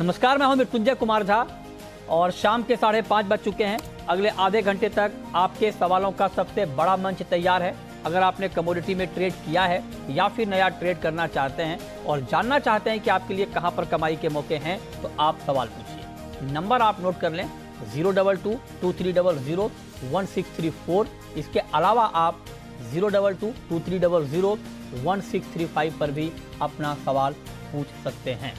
नमस्कार, मैं हूं मृत्युंजय कुमार झा और शाम के 5:30 बज चुके हैं। अगले आधे घंटे तक आपके सवालों का सबसे बड़ा मंच तैयार है। अगर आपने कमोडिटी में ट्रेड किया है या फिर नया ट्रेड करना चाहते हैं और जानना चाहते हैं कि आपके लिए कहां पर कमाई के मौके हैं, तो आप सवाल पूछिए। नंबर आप नोट कर लें 022-2300-1634। इसके अलावा आप 022-2300-1635 पर भी अपना सवाल पूछ सकते हैं।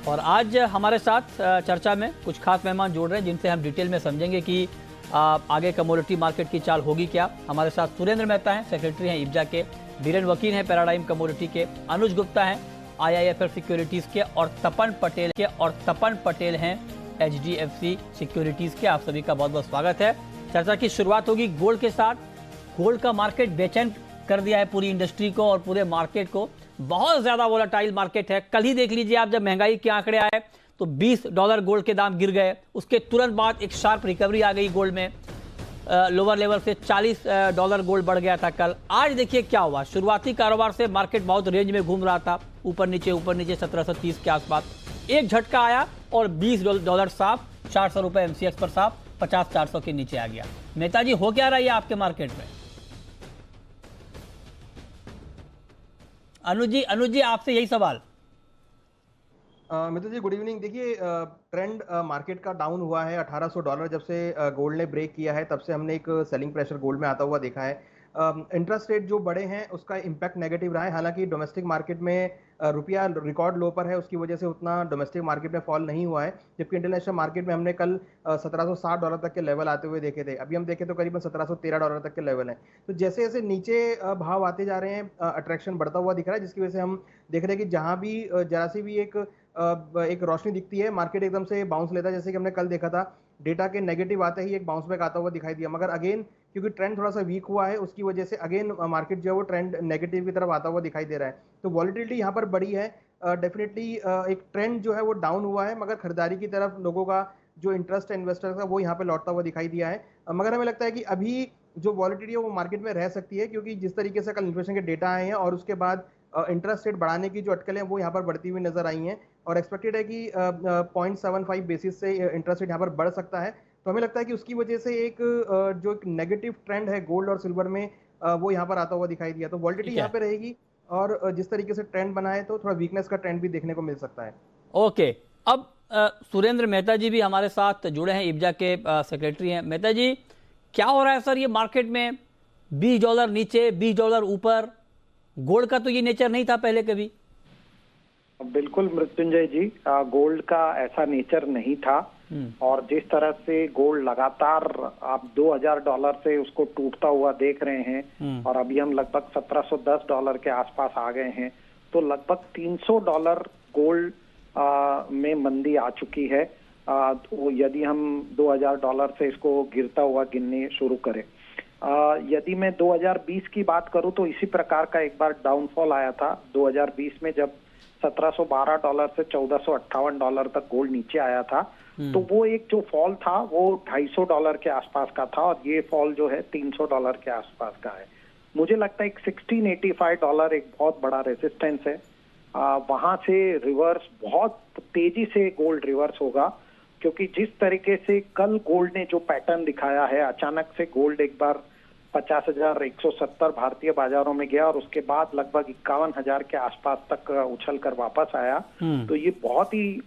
और आज हमारे साथ चर्चा में कुछ खास मेहमान जोड़ रहे हैं जिनसे हम डिटेल में समझेंगे कि आगे कमोडिटी मार्केट की चाल होगी क्या। हमारे साथ सुरेंद्र मेहता हैं, सेक्रेटरी हैं इब्जा के, बीरेन वकील हैं पैराडाइम कमोडिटी के, अनुज गुप्ता हैं IIFL सिक्योरिटीज़ के और तपन पटेल हैं HDFC सिक्योरिटीज़ के। आप सभी का बहुत बहुत स्वागत है। चर्चा की शुरुआत होगी गोल्ड के साथ। गोल्ड का मार्केट बेचैन कर दिया है पूरी इंडस्ट्री को और पूरे मार्केट को। बहुत ज्यादा वोलेटाइल मार्केट है। कल ही देख लीजिए आप, जब महंगाई के आंकड़े आए तो $20 गोल्ड के दाम गिर गए। उसके तुरंत बाद एक शार्प रिकवरी आ गई गोल्ड में। लोअर लेवल से $40 गोल्ड बढ़ गया था कल। आज देखिए क्या हुआ। शुरुआती कारोबार से मार्केट बहुत रेंज में घूम रहा था, ऊपर नीचे 1730 के आसपास। एक झटका आया और $20 साफ, ₹400 MCX पर साफ, 50-400 के नीचे आ गया। नेताजी, हो क्या रहा है आपके मार्केट में? अनुज जी आपसे यही सवाल। मित्र जी, गुड इवनिंग। देखिए, ट्रेंड मार्केट का डाउन हुआ है। $1800 जब से गोल्ड ने ब्रेक किया है तब से हमने एक सेलिंग प्रेशर गोल्ड में आता हुआ देखा है। इंटरेस्ट रेट जो बढ़े हैं उसका इम्पैक्ट नेगेटिव रहा है। हालांकि डोमेस्टिक मार्केट में रुपया रिकॉर्ड लो पर है, उसकी वजह से उतना डोमेस्टिक मार्केट में फॉल नहीं हुआ है। जबकि इंटरनेशनल मार्केट में हमने कल $1760 तक के लेवल आते हुए देखे थे। अभी हम देखें तो करीबन $1713 तक के लेवल हैं। तो जैसे जैसे नीचे भाव आते जा रहे हैं, अट्रैक्शन बढ़ता हुआ दिख रहा है, जिसकी वजह से हम देख रहे हैं कि जहां भी जरा सी भी एक रोशनी दिखती है, मार्केट एकदम से बाउंस लेता है। जैसे कि हमने कल देखा था, डेटा के नेगेटिव आते ही एक बाउंस बैक आता हुआ दिखाई दिया। मगर अगेन क्योंकि ट्रेंड थोड़ा सा वीक हुआ है, उसकी वजह से अगेन मार्केट जो है वो ट्रेंड नेगेटिव की तरफ आता हुआ दिखाई दे रहा है। तो वॉलिटिलिटी यहाँ पर बड़ी है। डेफिनेटली एक ट्रेंड जो है वो डाउन हुआ है, मगर खरीदारी की तरफ लोगों का जो इंटरेस्ट है इन्वेस्टर का, वो यहाँ पे लौटता हुआ दिखाई दिया है। मगर हमें लगता है कि अभी जो वॉलिटिलिटी है वो मार्केट में रह सकती है, क्योंकि जिस तरीके से कल इन्फ्लेशन के डेटा आए हैं और उसके बाद इंटरेस्ट रेट बढ़ाने की जो अटकलें हैं वो यहाँ पर बढ़ती हुई नजर आई हैं। और एक्सपेक्टेड है कि 0.75 बेसिस से इंटरेस्ट रेट यहाँ पर बढ़ सकता है। तो हमें लगता है कि उसकी वजह से एक जो एक नेगेटिव ट्रेंड है गोल्ड और सिल्वर में, वो यहाँ पर आता हुआ दिखाई दिया। तो वॉलिटिलिटी यहाँ पे रहेगी और जिस तरीके से ट्रेंड बना है तो थोड़ा वीकनेस का ट्रेंड भी देखने को मिल सकता है। ओके, अब सुरेंद्र मेहता जी भी हमारे साथ जुड़े हैं, इब्जा के सेक्रेटरी हैं। मेहता जी, क्या हो रहा है सर ये मार्केट में? $20 नीचे, $20 ऊपर। गोल्ड का तो ये नेचर नहीं था पहले कभी। बिल्कुल मृत्युंजय जी, गोल्ड का ऐसा नेचर नहीं था। और जिस तरह से गोल्ड लगातार आप $2000 से उसको टूटता हुआ देख रहे हैं और अभी हम लगभग $1710 के आसपास आ गए हैं, तो लगभग $300 गोल्ड में मंदी आ चुकी है। तो यदि हम $2000 से इसको गिरता हुआ गिनने शुरू करें, यदि मैं 2020 की बात करूं तो इसी प्रकार का एक बार डाउनफॉल आया था 2020 में, जब $1712 से $1458 तक गोल्ड नीचे आया था। तो वो एक जो फॉल था वो $250 के आसपास का था और ये फॉल जो है $300 के आसपास का है। मुझे लगता है एक $1685 एक बहुत बड़ा रेजिस्टेंस है। वहां से रिवर्स बहुत तेजी से गोल्ड रिवर्स होगा, क्योंकि जिस तरीके से कल गोल्ड ने जो पैटर्न दिखाया है, अचानक से गोल्ड एक बार 50,170 भारतीय बाजारों में गया और उसके बाद लगभग 51,000 के आसपास तक उछल कर वापस आया। तो ये बहुत ही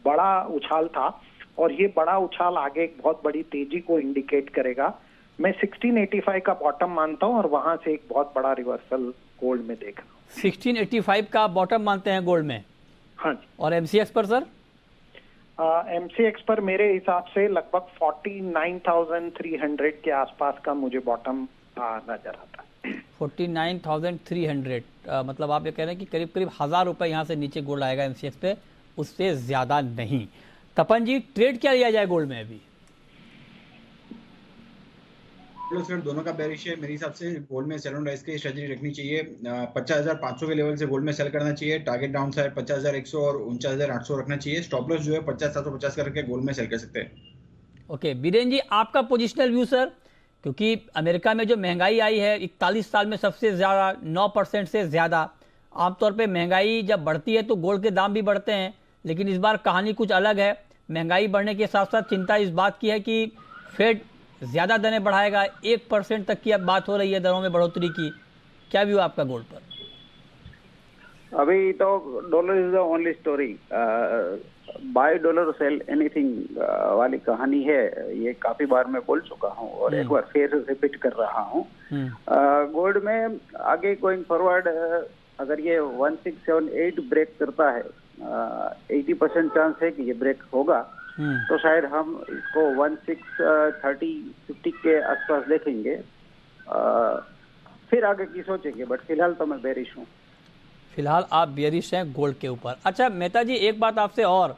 बड़ा उछाल था और ये बड़ा उछाल आगे एक बहुत बड़ी तेजी को इंडिकेट करेगा। मैं 1685 का बॉटम मानता हूं और वहां से एक बहुत बड़ा रिवर्सल गोल्ड में देख रहा हूं। 1685 का बॉटम मानते हैं गोल्ड में? हाँ जी। और MCX पर सर? MCX पर मेरे हिसाब से लगभग 49,300 के आसपास का मुझे बॉटम नजर आता है। 49,300 मतलब आप ये कह रहे हैं कि करीब करीब ₹1000 यहाँ से नीचे गोल्ड आएगा MCX पे, उससे ज्यादा नहीं। तपन जी, ट्रेड क्या लिया जाए गोल्ड में अभी? दोनों का बेरिश है। मेरे हिसाब से गोल्ड में सेल ऑन राइज की स्ट्रेटजी रखनी चाहिए। 50,500 के लेवल से गोल्ड में सेल करना चाहिए। टारगेट डाउन साइड 50,100 और 49,800 रखना चाहिए। स्टॉप लॉस जो है 50,750 करके गोल्ड में सेल कर सकते हैं। ओके, बीरेन जी, आपका पोजिशनल व्यू सर, क्योंकि अमेरिका में जो महंगाई आई है 41 साल में सबसे ज़्यादा 9% से ज़्यादा। आमतौर पे महंगाई जब बढ़ती है तो गोल्ड के दाम भी बढ़ते हैं, लेकिन इस बार कहानी कुछ अलग है। महंगाई बढ़ने के साथ साथ चिंता इस बात की है कि फेड ज़्यादा दरें बढ़ाएगा, 1% तक की अब बात हो रही है दरों में बढ़ोतरी की। क्या व्यू है आपका गोल्ड पर? अभी तो dollar is the only story, buy dollar sell anything वाली कहानी है। ये काफी बार मैं बोल चुका हूँ और एक बार फिर रिपीट कर रहा हूँ। गोल्ड में आगे गोइंग फॉरवर्ड अगर ये 1678 ब्रेक करता है, 80% चांस है कि ये ब्रेक होगा, तो शायद हम इसको 1630-50 के आसपास देखेंगे, फिर आगे की सोचेंगे। बट फिलहाल तो मैं बेरिश हूँ। फिलहाल आप बेरिश हैं गोल्ड के ऊपर। अच्छा मेहता जी, एक बात आपसे और,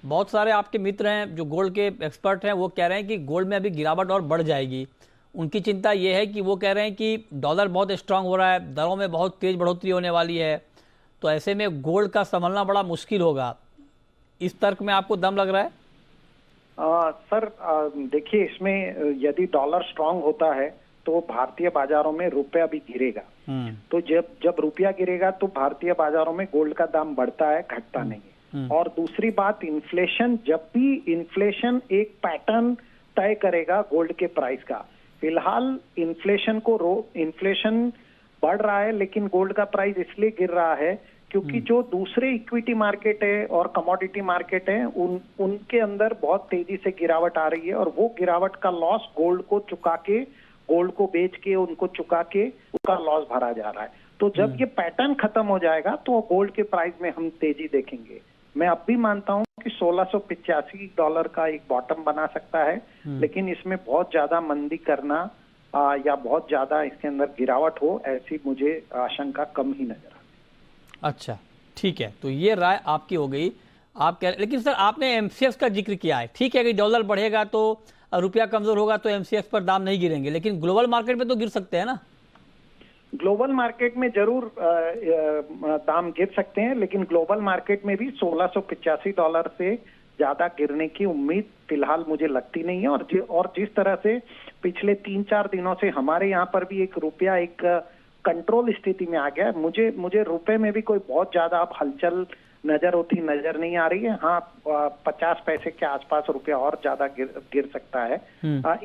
बहुत सारे आपके मित्र हैं जो गोल्ड के एक्सपर्ट हैं, वो कह रहे हैं कि गोल्ड में अभी गिरावट और बढ़ जाएगी। उनकी चिंता ये है कि वो कह रहे हैं कि डॉलर बहुत स्ट्रांग हो रहा है, दरों में बहुत तेज बढ़ोतरी होने वाली है, तो ऐसे में गोल्ड का संभलना बड़ा मुश्किल होगा। इस तर्क में आपको दम लग रहा है? सर देखिए, इसमें यदि डॉलर स्ट्रांग होता है तो भारतीय बाजारों में रुपया भी गिरेगा। तो जब रुपया गिरेगा तो भारतीय बाजारों में गोल्ड का दाम बढ़ता है, घटता नहीं है। और दूसरी बात, इन्फ्लेशन, जब भी इन्फ्लेशन एक पैटर्न तय करेगा गोल्ड के प्राइस का। फिलहाल इन्फ्लेशन बढ़ रहा है, लेकिन गोल्ड का प्राइस इसलिए गिर रहा है क्योंकि जो दूसरे इक्विटी मार्केट है और कमोडिटी मार्केट है उनके अंदर बहुत तेजी से गिरावट आ रही है, और वो गिरावट का लॉस गोल्ड को बेच के उनको चुका के उसका लॉस भरा जा रहा है। तो जब ये पैटर्न खत्म हो जाएगा तो गोल्ड के प्राइस में हम तेजी देखेंगे। मैं अब भी मानता हूं कि $1685 का एक बॉटम बना सकता है, लेकिन इसमें बहुत ज्यादा मंदी करना या बहुत ज्यादा इसके अंदर गिरावट हो, ऐसी मुझे आशंका कम ही नजर आती है। अच्छा ठीक है, तो ये राय आपकी हो गई। आप कह, लेकिन सर आपने एमसीएक्स का जिक्र किया है। ठीक है कि डॉलर बढ़ेगा तो रुपया कमजोर होगा तो एमसीएक्स पर दाम नहीं गिरेंगे, लेकिन ग्लोबल मार्केट में तो गिर सकते हैं ना? ग्लोबल मार्केट में जरूर दाम गिर सकते हैं, लेकिन ग्लोबल मार्केट में भी $1685 से ज्यादा गिरने की उम्मीद फिलहाल मुझे लगती नहीं है। और जिस तरह से पिछले 3-4 दिनों से हमारे यहाँ पर भी एक रुपया एक कंट्रोल स्थिति में आ गया है, मुझे रुपए में भी कोई बहुत ज्यादा अब हलचल नजर नहीं आ रही है। हाँ, 50 पैसे के आसपास रुपया और ज्यादा गिर सकता है।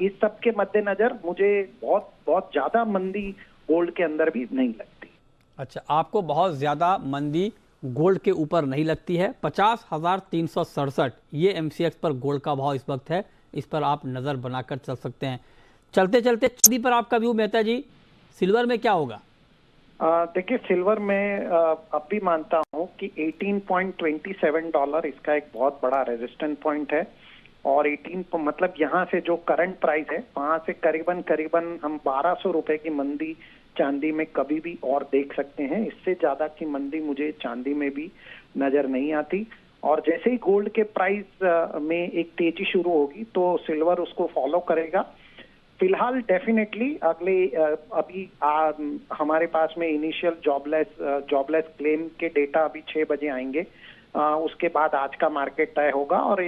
इस सब के मद्देनजर मुझे बहुत ज्यादा मंदी गोल्ड के अंदर भी नहीं लगती। अच्छा, आपको बहुत ज्यादा मंदी गोल्ड के ऊपर नहीं लगती है। 50,367 ये एमसीएक्स पर गोल्ड का भाव इस वक्त है, इस पर आप नजर बनाकर चल सकते हैं। चलते चलते चांदी पर आपका व्यू मेहता जी, सिल्वर में क्या होगा? देखिए, सिल्वर में अब भी मानता हूं कि $18.27 इसका एक बहुत बड़ा रेजिस्टेंट पॉइंट है, और 18 मतलब यहाँ से जो करंट प्राइस है वहां से करीबन हम 1200 रुपए की मंदी चांदी में कभी भी और देख सकते हैं। इससे ज्यादा की मंदी मुझे चांदी में भी नजर नहीं आती। और जैसे ही गोल्ड के प्राइस में एक तेजी शुरू होगी तो सिल्वर उसको फॉलो करेगा। फिलहाल डेफिनेटली अभी हमारे पास में इनिशियल जॉबलेस क्लेम के डेटा अभी 6 बजे आएंगे। उसके बाद आज का मार्केट तय होगा, और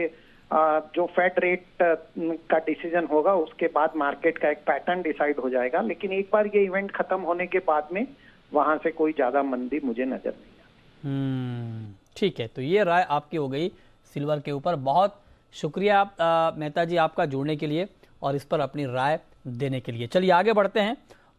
जो फेड रेट का डिसीजन होगा उसके बाद मार्केट का एक पैटर्न डिसाइड हो जाएगा। लेकिन एक बार ये इवेंट खत्म होने के बाद में वहां से कोई ज्यादा मंदी मुझे नजर नहीं आती। ठीक है, तो ये राय आपकी हो गई सिल्वर के ऊपर। बहुत शुक्रिया मेहता जी आपका जुड़ने के लिए और इस पर अपनी राय देने के लिए। चलिए आगे बढ़ते हैं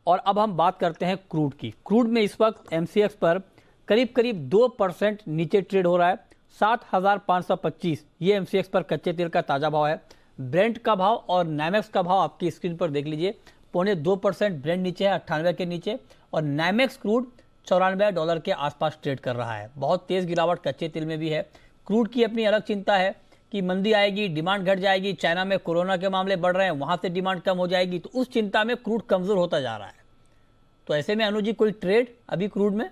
और अब हम बात करते हैं क्रूड की। क्रूड में इस वक्त एमसीएक्स पर करीब 2% नीचे ट्रेड हो रहा है, 7,525 ये एमसीएक्स पर कच्चे तेल का ताज़ा भाव है। ब्रेंट का भाव और नाइमेक्स का भाव आपकी स्क्रीन पर देख लीजिए। 0.25% ब्रेंट नीचे है 98 के नीचे, और नाइमेक्स क्रूड $94 के आसपास ट्रेड कर रहा है। बहुत तेज़ गिरावट कच्चे तेल में भी है। क्रूड की अपनी अलग चिंता है कि मंदी आएगी, डिमांड घट जाएगी, चाइना में कोरोना के मामले बढ़ रहे हैं, वहाँ से डिमांड कम हो जाएगी, तो उस चिंता में क्रूड कमज़ोर होता जा रहा है। तो ऐसे में अनुज जी कोई ट्रेड अभी क्रूड में?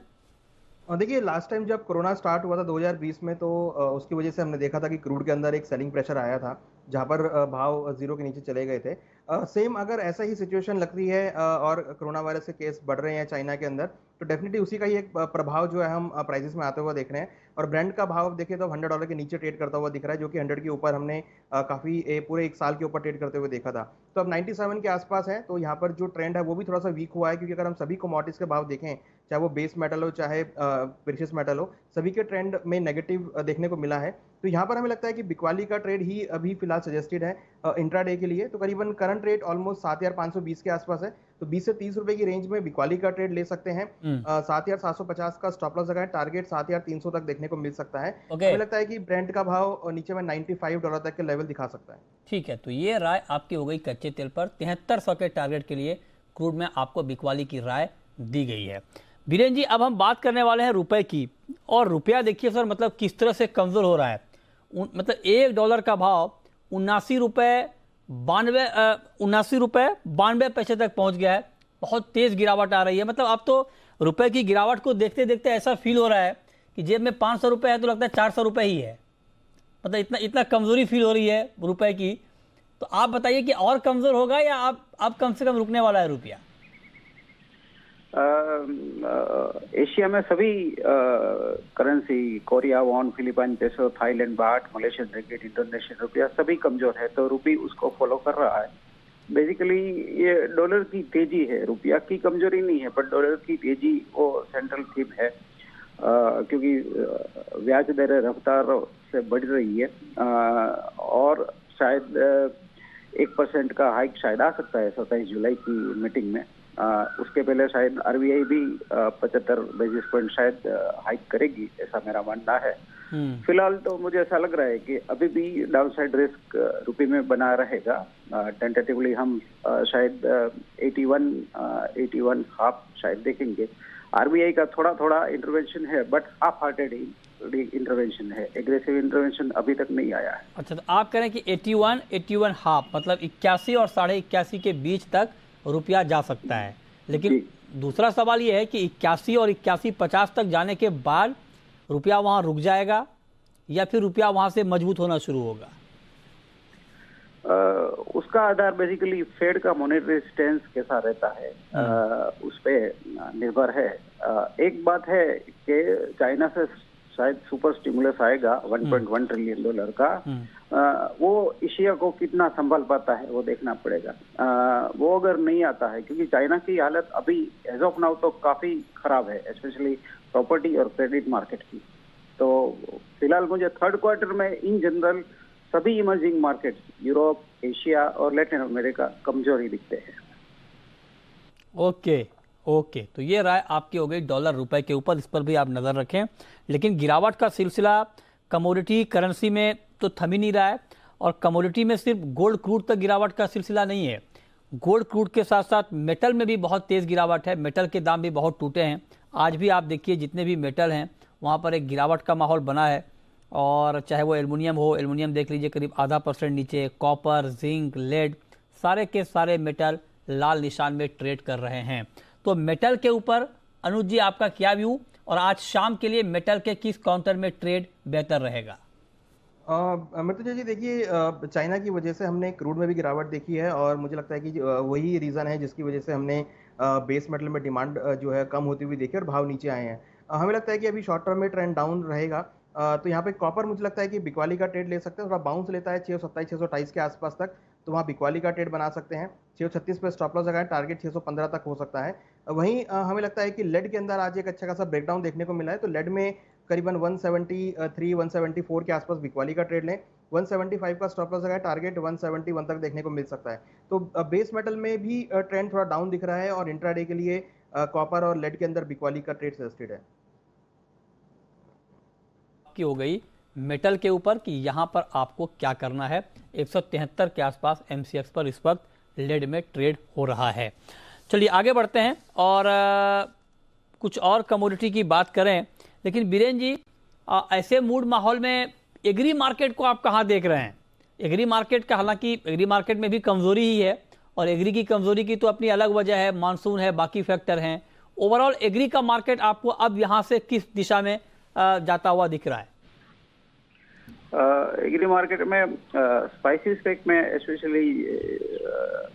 देखिए, लास्ट टाइम जब कोरोना स्टार्ट हुआ था 2020 में, तो उसकी वजह से हमने देखा था कि क्रूड के अंदर एक सेलिंग प्रेशर आया था, जहां पर भाव जीरो के नीचे चले गए थे। सेम अगर ऐसा ही सिचुएशन लगती है और कोरोना वायरस के केस बढ़ रहे हैं चाइना के अंदर, तो डेफिनेटली उसी का ही एक प्रभाव जो है हम प्राइसेस में आते हुए देख रहे हैं। और ब्रांड का भाव देखें तो $100 के नीचे ट्रेड करता हुआ दिख रहा है, जो कि 100 के ऊपर हमने काफी पूरे एक साल के ऊपर ट्रेड करते हुए देखा था। तो अब 97 के आसपास है, तो यहाँ पर जो ट्रेंड है वो भी थोड़ा सा वीक हुआ है, क्योंकि अगर हम सभी कमोडिटीज के भाव देखें, चाहे वो बेस मेटल हो चाहे प्रेशियस मेटल हो, सभी के ट्रेंड में नेगेटिव देखने को मिला है। तो यहाँ पर हमें लगता है कि बिकवाली का ट्रेड ही अभी फिलहाल सजेस्टेड है इंट्राडे के लिए। तो करीबन करंट रेट ऑलमोस्ट 7,520 के आसपास है, तो 20 से 30 रुपए की रेंज में बिकवाली का ट्रेड ले सकते हैं। 7,750 का स्टॉप लॉस लगाएं, टारगेट 7,300 तक देखने को मिल सकता है। हमें लगता है कि ब्रेंट का भाव नीचे में $95 तक के लेवल दिखा सकता है। ठीक है, तो ये राय आपकी हो गई कच्चे तेल पर। 7300 के टारगेट के लिए क्रूड में आपको बिकवाली की राय दी गई है। बीरेन जी, अब हम बात करने वाले हैं रुपए की, और रुपया देखिए सर, मतलब किस तरह से कमजोर हो रहा है। मतलब $1 का भाव 79 रुपए 92 पैसे तक पहुंच गया है। बहुत तेज गिरावट आ रही है। मतलब अब तो रुपए की गिरावट को देखते देखते ऐसा फील हो रहा है कि जेब में 500 रुपए है तो लगता है 400 रुपए ही है। मतलब इतना कमजोरी फील हो रही है रुपए की। तो आप बताइए कि और कमजोर होगा या अब कम से कम रुकने वाला है रुपया? एशिया में सभी currency, Korea won, Philippine peso, Thailand baht, Malaysian ringgit, Indonesian रुपया सभी कमजोर है, तो रुपी उसको फॉलो कर रहा है। बेसिकली ये डॉलर की तेजी है, रुपया की कमजोरी नहीं है, पर डॉलर की तेजी वो सेंट्रल थीम है, क्योंकि ब्याज दरें रफ्तार से बढ़ रही है, और शायद 1% का हाइक शायद आ सकता है 27 जुलाई की मीटिंग में। उसके पहले शायद आरबीआई भी 75 बेसिस पॉइंट शायद हाइक करेगी, ऐसा मेरा मानना है। फिलहाल तो मुझे ऐसा लग रहा है कि अभी भी डाउनसाइड रिस्क रुपये में बना रहेगा। टेंटेटिवली हम शायद 81 हाफ शायद देखेंगे। आरबीआई का थोड़ा थोड़ा इंटरवेंशन है, बट हाफ हार्टेड इंटरवेंशन है, एग्रेसिव इंटरवेंशन अभी तक नहीं आया है। अच्छा, तो आप कह रहे हैं कि 81 हाफ, मतलब 81 और 81.5 के बीच तक रुपया जा सकता है। लेकिन दूसरा सवाल यह है कि 81 और 81.50 तक जाने के बाद रुपया वहां रुक जाएगा या फिर रुपया वहां से मजबूत होना शुरू होगा? उसका आधार बेसिकली फेड का मॉनेटरी स्टेंस कैसा रहता है उस पे निर्भर है। एक बात है कि चाइना से शायद सुपर स्टिमुलस आएगा $1.1 ट्रिलियन का, वो एशिया को कितना संभाल पाता है वो देखना पड़ेगा। वो अगर नहीं आता है, क्योंकि चाइना की हालत अभी एज ऑफ नाउ तो काफी खराब है, स्पेशली प्रॉपर्टी और क्रेडिट मार्केट की। तो फिलहाल मुझे थर्ड क्वार्टर में इन जनरल सभी इमर्जिंग मार्केट्स, यूरोप, एशिया और लैटिन अमेरिका कमजोर ही दिखते हैं। ओके, तो ये राय आपकी हो गई डॉलर रुपए के ऊपर, इस पर भी आप नजर रखें। लेकिन गिरावट का सिलसिला कमोडिटी करेंसी में तो थम ही नहीं रहा है, और कमोडिटी में सिर्फ गोल्ड क्रूड तक गिरावट का सिलसिला नहीं है। गोल्ड क्रूड के साथ साथ मेटल में भी बहुत तेज गिरावट है। मेटल के दाम भी बहुत टूटे हैं। आज भी आप देखिए जितने भी मेटल हैं वहाँ पर एक गिरावट का माहौल बना है, और चाहे वो एल्युमिनियम हो, एल्युमिनियम देख लीजिए करीब 0.5% नीचे, कॉपर, जिंक, लेड, सारे के सारे मेटल लाल निशान में ट्रेड कर रहे हैं। तो मेटल के ऊपर अनुज जी आपका क्या व्यू, और आज शाम के लिए मेटल के किस काउंटर में ट्रेड बेहतर रहेगा? मृत्युंजय जी, देखिए चाइना की वजह से हमने क्रूड में भी गिरावट देखी है, और मुझे लगता है कि वही रीज़न है जिसकी वजह से हमने बेस मेटल में डिमांड जो है कम होती हुई देखी और भाव नीचे आए हैं। हमें लगता है कि अभी शॉर्ट टर्म में ट्रेंड डाउन रहेगा। तो यहाँ पे कॉपर मुझे लगता है कि बिकवाली का ट्रेड ले सकते हैं। थोड़ा बाउंस लेता है 627 628 के आसपास तक, तो वहाँ बिकवाली का ट्रेड बना सकते हैं। 636 पे स्टॉप लॉस लगाएं, टारगेट 615 तक हो सकता है। वहीं हमें लगता है कि लेड के अंदर आज एक अच्छा खासा ब्रेकडाउन देखने को मिला है, तो लेड में करीबन 173 174 के आसपास बिकवाली का ट्रेड लें, 175 का स्टॉप लॉस लगाएं, टारगेट 171 तक देखने को मिल सकता है। तो बेस मेटल में भी ट्रेंड थोड़ा डाउन दिख रहा है, और इंट्राडे के लिए कॉपर और लेड के अंदर बिकवाली का ट्रेड सजेस्टेड है। की हो गई मेटल के ऊपर कि यहां पर आपको क्या करना है। 173 के आसपास एमसीएक्स पर इस वक्त लेड में ट्रेड हो रहा है। चलिए आगे बढ़ते हैं और कुछ और कमोडिटी की बात करें। लेकिन बीरेन जी, ऐसे मूड माहौल में एग्री मार्केट को आप कहां देख रहे हैं? एग्री मार्केट का, हालांकि एग्री मार्केट में भी कमजोरी ही है, और एग्री की कमजोरी की तो अपनी अलग वजह है, मानसून है, बाकी फैक्टर हैं। ओवरऑल एग्री का मार्केट आपको अब यहां से किस दिशा में जाता हुआ दिख रहा है? एग्री मार्केट में स्पाइसेस पैक में स्पेशली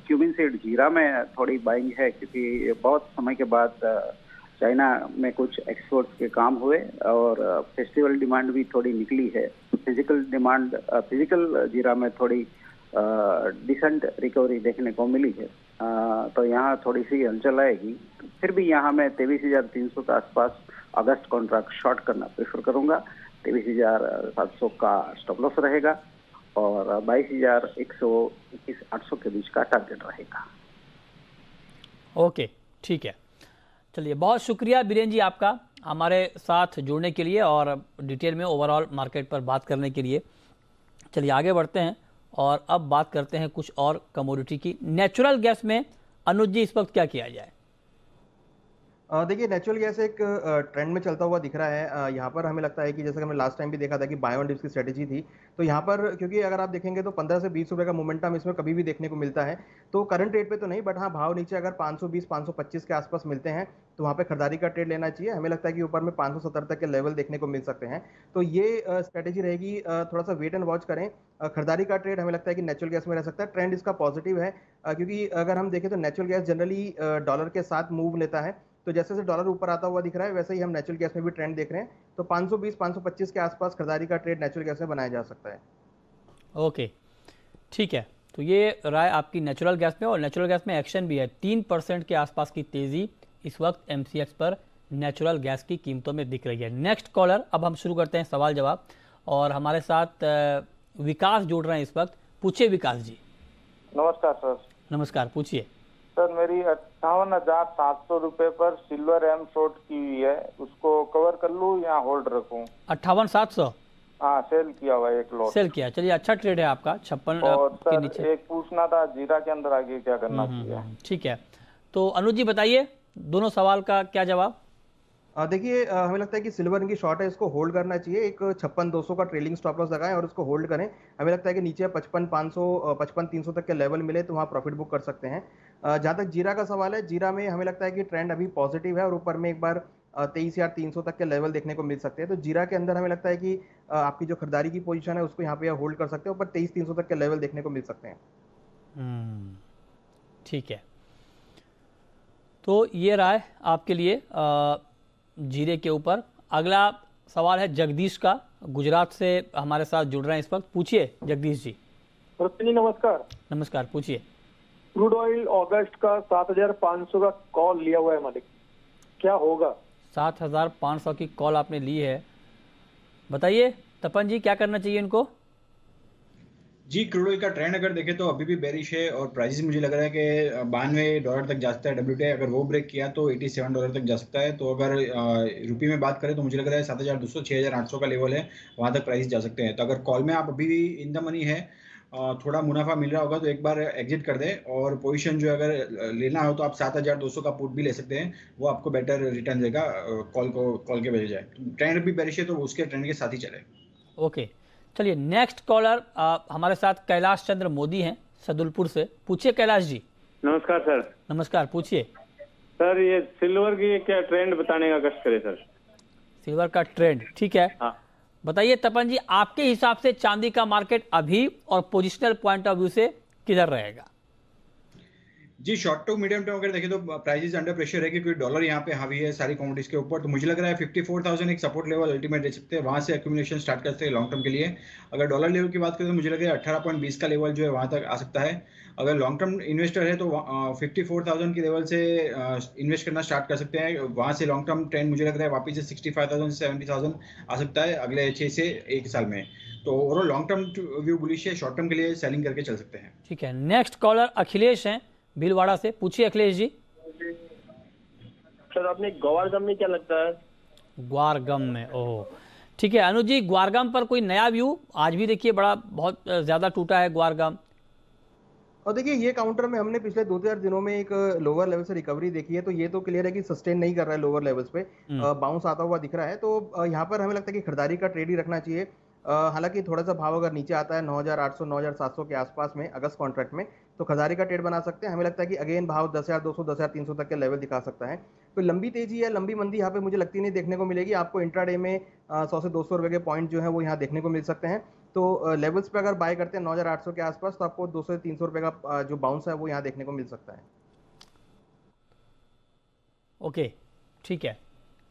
क्यूमिन सीड जीरा में थोड़ी बाइंग है, क्योंकि बहुत समय के बाद चाइना में कुछ एक्सपोर्ट्स के काम हुए और फेस्टिवल डिमांड भी थोड़ी निकली है। फिजिकल जीरा में थोड़ी डिसेंट रिकवरी देखने को मिली है। तो यहाँ थोड़ी सी हलचल आएगी। फिर भी यहाँ मैं 23,300 के आसपास अगस्त कॉन्ट्रैक्ट शॉर्ट करना प्रेफर करूंगा। 23,700 का स्टॉप लॉस रहेगा और 22,121-800 के बीच का टारगेट रहेगा। ओके, ठीक है। चलिए, बहुत शुक्रिया बीरेन जी आपका हमारे साथ जुड़ने के लिए और डिटेल में ओवरऑल मार्केट पर बात करने के लिए। चलिए आगे बढ़ते हैं और अब बात करते हैं कुछ और कमोडिटी की। नेचुरल गैस में अनुज जी इस वक्त क्या किया जाए? देखिए, नेचुरल गैस एक ट्रेंड में चलता हुआ दिख रहा है। यहाँ पर हमें लगता है कि जैसे कि हमने लास्ट टाइम भी देखा था कि बाय ऑन डिप्स की स्ट्रेटेजी थी, तो यहाँ पर क्योंकि अगर आप देखेंगे तो 15 से 20 रुपए का मोमेंटम इसमें कभी भी देखने को मिलता है। तो करंट रेट पे तो नहीं, बट हाँ भाव नीचे अगर 520-525 के आसपास मिलते हैं तो वहाँ पे खरीदारी का ट्रेड लेना चाहिए। हमें लगता है कि ऊपर में 570 तक के लेवल देखने को मिल सकते हैं। तो ये स्ट्रेटेजी रहेगी, थोड़ा सा वेट एंड वॉच करें। खरीदारी का ट्रेड हमें लगता है कि नेचुरल गैस में रह सकता है। ट्रेंड इसका पॉजिटिव है, क्योंकि अगर हम देखें तो नेचुरल गैस जनरली डॉलर के साथ मूव लेता है। तो जैसे जैसे डॉलर ऊपर आता हुआ दिख रहा है वैसे ही हम नेचुरल गैस में भी ट्रेंड देख रहे हैं। तो 520-525 के आसपास खरीदारी का ट्रेड नेचुरल गैस में बनाया जा सकता है। ओके, ठीक है। तो ये राय आपकी नेचुरल गैस में, और नेचुरल गैस में एक्शन भी है। 3% के आसपास की तेज़ी इस वक्त MCX पर नेचुरल गैस की कीमतों में दिख रही है। नेक्स्ट कॉलर, अब हम शुरू करते हैं सवाल जवाब, और हमारे साथ विकास जुड़ रहे हैं इस वक्त। पूछिए विकास जी। नमस्कार सर। नमस्कार, पूछिए सर, मेरी 58,700 रुपए पर सिल्वर एम शॉर्ट की हुई है, उसको कवर कर लूं या होल्ड रखूं? 58,700? हाँ, सेल किया हुआ है, एक लॉट सेल किया। चलिए, अच्छा ट्रेड है आपका। 56 और के सर नीचे। एक पूछना था, जीरा के अंदर आगे क्या करना चाहिए? ठीक है, तो अनुज जी बताइए दोनों सवाल का क्या जवाब? देखिए, हमें लगता है कि सिल्वर इनकी शॉर्ट है, इसको होल्ड करना चाहिए। एक 56,200 का ट्रेलिंग स्टॉप लॉस लगाएं और उसको होल्ड करें। हमें लगता है कि नीचे 55,500 55,300 तक के लेवल मिले तो वहाँ प्रॉफिट बुक कर सकते हैं। जहाँ तक जीरा का सवाल है, जीरा में हमें लगता है कि ट्रेंड अभी पॉजिटिव है और ऊपर में एक बार 23,300 तक के लेवल देखने को मिल सकते हैं। तो जीरा के अंदर हमें लगता है कि आपकी जो खरीदारी की पोजीशन है उसको यहाँ पे होल्ड कर सकते हैं। ऊपर 23,300 तक के लेवल देखने को मिल सकते हैं। ठीक है, तो ये राय आपके लिए जीरे के ऊपर। अगला सवाल है जगदीश का, गुजरात से हमारे साथ जुड़ रहे हैं इस वक्त। पूछिए जगदीश जी। नमस्कार। नमस्कार, पूछिए। क्रूड ऑयल अगस्त का 7,500 का कॉल लिया हुआ है मालिक, क्या होगा? 7,500 की कॉल आपने ली है, बताइए तपन जी क्या करना चाहिए इनको? जी, क्रूड ऑयल का ट्रेंड अगर देखें तो अभी भी बेरिश है और प्राइसेस मुझे लग रहा है कि $92 तक जा सकता है WTI। अगर वो ब्रेक किया तो $87 तक जा सकता है। तो अगर रुपये में बात करें तो मुझे लग रहा है 7,200 6,800 का लेवल है, वहां तक प्राइस जा सकते हैं। तो अगर कॉल में आप अभी भी इन द मनी है, थोड़ा मुनाफा मिल रहा होगा तो एक बार एग्जिट कर दें। और पोजीशन जो अगर लेना हो तो आप 7,200 का पुट भी ले सकते हैं, वो आपको बेटर रिटर्न देगा कॉल के बजाय। ट्रेंड भी बेरिश है तो उसके ट्रेंड के साथ ही चले। ओके, चलिए नेक्स्ट कॉलर हमारे साथ कैलाश चंद्र मोदी हैं सदुलपुर से। पूछिए कैलाश जी। नमस्कार सर। नमस्कार, पूछिए। सर, ये सिल्वर की क्या ट्रेंड बताने का कष्ट करे सर। सिल्वर का ट्रेंड, ठीक है। हाँ, बताइए तपन जी, आपके हिसाब से चांदी का मार्केट अभी और पोजिशनल पॉइंट ऑफ व्यू से किधर रहेगा? जी, शॉर्ट टू मीडियम टर्म अगर देखें तो प्राइसेस अंडर प्रेशर है, क्योंकि डॉलर यहाँ पे हावी है सारी कमोडिटीज के ऊपर। तो मुझे लग रहा है 54,000 एक सपोर्ट लेवल अल्टीमेट दे सकते हैं, वहां से एक्यूमुलेशन स्टार्ट कर सकते हैं लॉन्ग टर्म के लिए। अगर डॉलर लेवल की बात करें तो मुझे लग रहा है 18.20 का लेवल जो है वहां तक आ सकता है। अगर लॉन्ग टर्म इन्वेस्टर है तो 54,000 के लेवल से इन्वेस्ट करना स्टार्ट कर सकते हैं। वहां से लॉन्ग टर्म ट्रेंड मुझे लग रहा है वापस से 65,000 से 70,000 आ सकता है अगले 6 से 1 साल में। तो overall long term view bullish है, शॉर्ट टर्म के लिए सेलिंग करके चल सकते हैं। ठीक है, नेक्स्ट कॉलर अखिलेश हैं भीलवाड़ा से। पूछिए अखिलेश जी। सर, आपने ग्वारगम में क्या लगता है? ग्वारगम में, ओह ठीक है। अनुज जी, ग्वारगम पर कोई नया व्यू? आज भी देखिए बहुत ज्यादा टूटा है ग्वारगम। और देखिए, ये काउंटर में हमने पिछले 2-4 दिनों में एक लोअर लेवल से रिकवरी देखी है, तो ये तो क्लियर है कि सस्टेन नहीं कर रहा है लोअर लेवल्स पे, बाउंस आता हुआ दिख रहा है। तो यहाँ पर हमें लगता है कि खरीदारी का ट्रेड ही रखना चाहिए। हालांकि थोड़ा सा भाव अगर नीचे आता है 9,800 9,700 के आसपास में अगस्त कॉन्ट्रैक्ट में, तो खरीदारी का ट्रेड बना सकते हैं। हमें लगता है कि अगेन भाव 10,200 10,300 तक के लेवल दिखा सकता है। तो लंबी तेजी या लंबी मंदी यहाँ पे मुझे लगती नहीं देखने को मिलेगी। आपको इंट्राडे में 100 से 200 रुपए के पॉइंट जो है वो यहाँ देखने को मिल सकते हैं। तो लेवल्स पे अगर बाय करते हैं 9,800 के आसपास, तो आपको 200 से 300 रुपए का जो बाउंस है वो यहाँ देखने को मिल सकता है। ओके, ठीक है,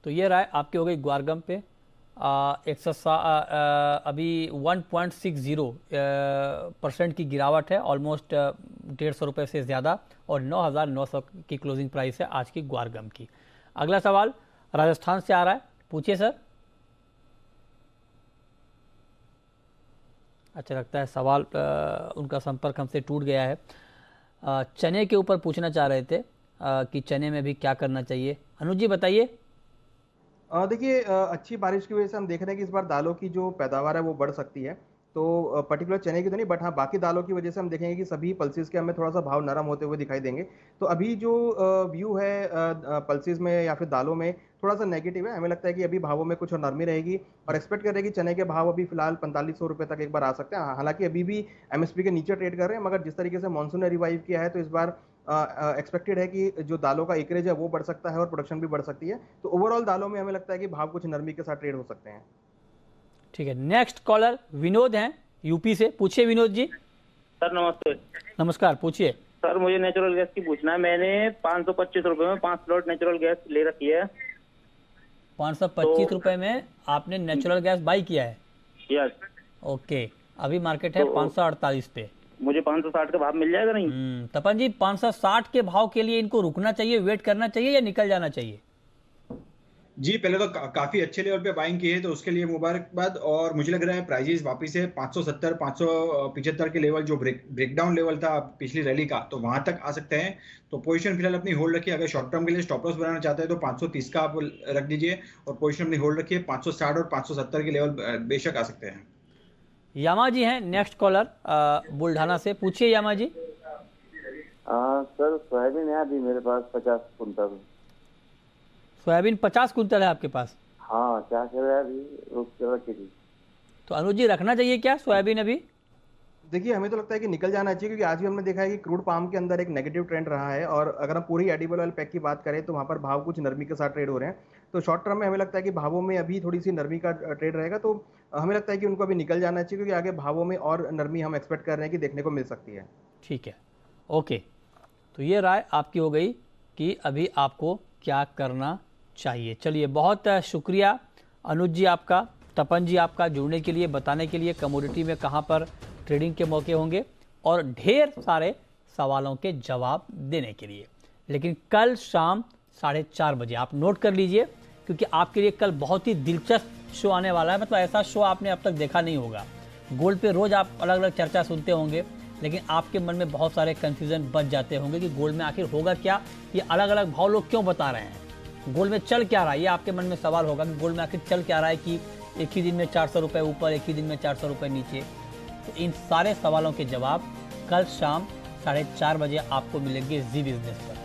तो ये राय आपकी हो गई ग्वारगम पे। अभी 1.60% की गिरावट है, ऑलमोस्ट 150 रुपये से ज़्यादा, और 9,900 की क्लोजिंग प्राइस है आज की ग्वारगम की। अगला सवाल राजस्थान से आ रहा है, पूछिए सर। अच्छा, लगता है सवाल उनका संपर्क हमसे टूट गया है। चने के ऊपर पूछना चाह रहे थे कि चने में भी क्या करना चाहिए। अनुज जी बताइए। देखिए, अच्छी बारिश की वजह से हम देख रहे हैं कि इस बार दालों की जो पैदावार है वो बढ़ सकती है। तो पर्टिकुलर चने की तो नहीं, बट हाँ बाकी दालों की वजह से हम देखेंगे कि सभी पल्सेस के हमें थोड़ा सा भाव नरम होते हुए दिखाई देंगे। तो अभी जो व्यू है पल्सेस में या फिर दालों में थोड़ा सा नेगेटिव है। हमें लगता है कि अभी भावों में कुछ नरमी रहेगी और एक्सपेक्ट कर रहे हैं कि चने के भाव अभी फिलहाल 4500 रुपये तक एक बार आ सकते हैं। हालांकि अभी भी एमएसपी के नीचे ट्रेड कर रहे हैं, मगर जिस तरीके से मानसून ने रिवाइव किया है तो इस बार एक्सपेक्टेड है कि जो दालों का एकरेज है वो बढ़ सकता है और प्रोडक्शन भी बढ़ सकती है। तो ओवरऑल दालों में हमें लगता है कि भाव कुछ नरमी के साथ ट्रेड हो सकते हैं। ठीक है, नेक्स्ट कॉलर विनोद हैं यूपी से, पूछिए विनोद जी। सर नमस्ते। नमस्कार, पूछिए। सर मुझे नेचुरल गैस की पूछना है। मैंने 525 रुपए में 5 स्लॉट नेचुरल गैस ले रखी है। 525 रुपए में आपने नेचुरल गैस बाई किया है? यस। ओके, अभी मार्केट है 548 पे। मुझे 560 का भाव मिल जाएगा नहीं? तपन जी, 560 के भाव के लिए इनको रुकना चाहिए, वेट करना चाहिए या निकल जाना चाहिए? जी, पहले तो काफी अच्छे लेवल पे बाइंग की है, तो उसके लिए मुबारकबाद। और मुझे लग रहा है प्राइजेस वापस से 570 575 के लेवल, जो ब्रेकडाउन लेवल था पिछली रैली का, तो वहां तक आ सकते हैं। तो पोजीशन फिलहाल अपनी होल्ड रखिए। अगर शॉर्ट टर्म के लिए स्टॉप लॉस बनाना चाहते हैं तो 530 का आप रख दीजिए और पोजीशन अपनी होल्ड रखिए। 560 और 570 के लेवल बेशक आ सकते हैं। यामा जी हैं नेक्स्ट कॉलर बुल्ढाना से, पूछिए यामा जी। सर सोयाबीन है अभी मेरे पास 50 कुंटल। सोयाबीन 50 कुंटल है आपके पास? हाँ, क्या कर रहा है अभी, रुक के जी। तो अनुज जी, रखना चाहिए क्या सोयाबीन अभी? देखिए, हमें तो लगता है कि निकल जाना चाहिए, क्योंकि आज भी हमने देखा है कि क्रूड पाम के अंदर एक नेगेटिव ट्रेंड रहा है। और अगर हम पूरी एडिबल ऑयल पैक की बात करें तो वहाँ पर भाव कुछ नरमी के साथ ट्रेड हो रहे हैं। तो शॉर्ट टर्म में हमें लगता है कि भावों में अभी थोड़ी सी नरमी का ट्रेड रहेगा। तो हमें लगता है कि उनको अभी निकल जाना चाहिए, क्योंकि आगे भावों में और नरमी हम एक्सपेक्ट कर रहे हैं कि देखने को मिल सकती है। ठीक है, ओके, तो ये राय आपकी हो गई कि अभी आपको क्या करना चाहिए। चलिए, बहुत शुक्रिया अनुज जी आपका, तपन जी आपका जुड़ने के लिए, बताने के लिए कमोडिटी में कहाँ पर ट्रेडिंग के मौके होंगे और ढेर सारे सवालों के जवाब देने के लिए। लेकिन कल शाम 4:30 बजे आप नोट कर लीजिए, क्योंकि आपके लिए कल बहुत ही दिलचस्प शो आने वाला है। मतलब ऐसा शो आपने अब तक देखा नहीं होगा। गोल्ड पे रोज़ आप अलग अलग चर्चा सुनते होंगे, लेकिन आपके मन में बहुत सारे कन्फ्यूज़न बच जाते होंगे कि गोल्ड में आखिर होगा क्या, ये अलग अलग भाव लोग क्यों बता रहे हैं, गोल्ड में चल क्या रहा है। ये आपके मन में सवाल होगा कि गोल्ड में आखिर चल क्या रहा है कि एक ही दिन में 400 रुपये ऊपर, एक ही दिन में 400 रुपये नीचे। तो इन सारे सवालों के जवाब कल शाम 4:30 बजे आपको मिलेंगे जी बिजनेस पर।